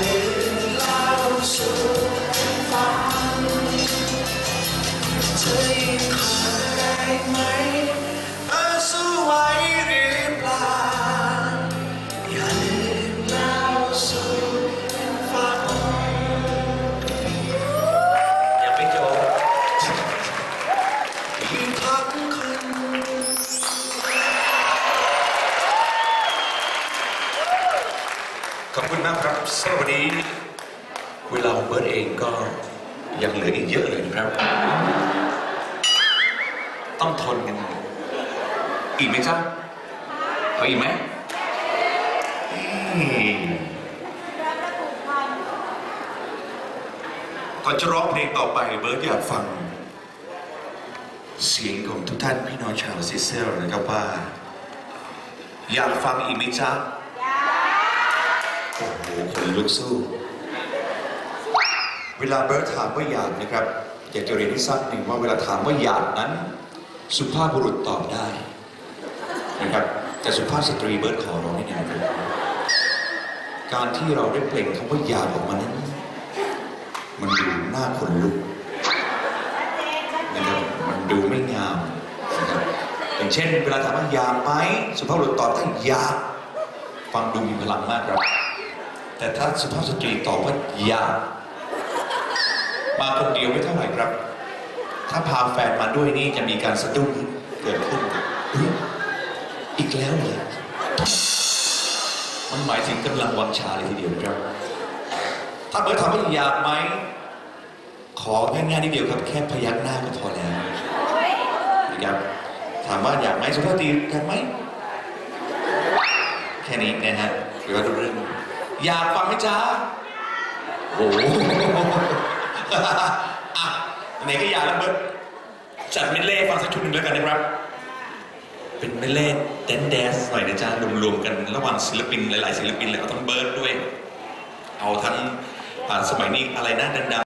ลืมเล่าสู่กันฟังเธอยังขาดแรงไหมสู้ไหวหรือเปล่าอย่าลืมเล่าสู่กันฟังยังไม่จบอีกพักคนขอบคุณมากครับสำหรับวันนี้เวลาของเบิร์ดเองก็ยังเหลืออีกเยอะเลยนะครับต้องทนกันอีกไหมครับเอาอีกไหมก่อนจะร้องเพลงต่อไปเบิร์ดอยากฟังเสียงของทุกท่านพี่น้องชาวซิเซลนะครับว่าอยากฟังอีกไหมจ๊ะโอ้โหคนลุกสู้เวลาเบิร์ดถามว่าอยากนะครับอยากจะเรียนให้ทราบหนึ่งว่าเวลาถามว่าอยากนั้นสุภาพบุรุษตอบได้นะครับแต่สุภาพสตรีเบิร์ดขอร้องนิดนึงนะครับการที่เราได้เปล่งคำว่าอยากออกมานั้นมันดูหน้าขนลุกนะครับมันดูไม่งามนะครับอย่างเช่นเวลาถามว่าอยากไหมสุภาพบุรุษตอบว่าอยากฟังดูมีพลังมากครับแต่ถ้าสุภาพสตรีตอบว่าอยากมาคนเดียวไม่เท่าไหร่ครับถ้าพาแฟนมาด้วยนี่จะมีการสะดุ้งเกิดขึ้นอีกแล้วเลยมันหมายถึงกำลังวังชาเลยทีเดียวครับถ้าเบิร์ดถามว่าอยากไหมของ่ายๆนิดเดียวครับแค่พยักหน้าก็พอแล้วนะครับถามว่าอยากไหมสุภาพสตรีอยากไหมแค่นี้นะฮะหรือว่าดูเรื่องอยากฟังไหมจ๊ะโอ้โหอ่ะไหนก็อยากแล้วเบิร์ดจัดเมดเล่ฟังสักชุดหนึ่งแล้วกันนะครับเป็นเมดเล่แดนซ์หน่อยนะจ๊ะรวมๆกันระหว่างศิลปินหลายๆศิลปินเลยเอาทั้งเบิร์ดด้วยเอาทั้งสมัยนี้อะไรนะดัง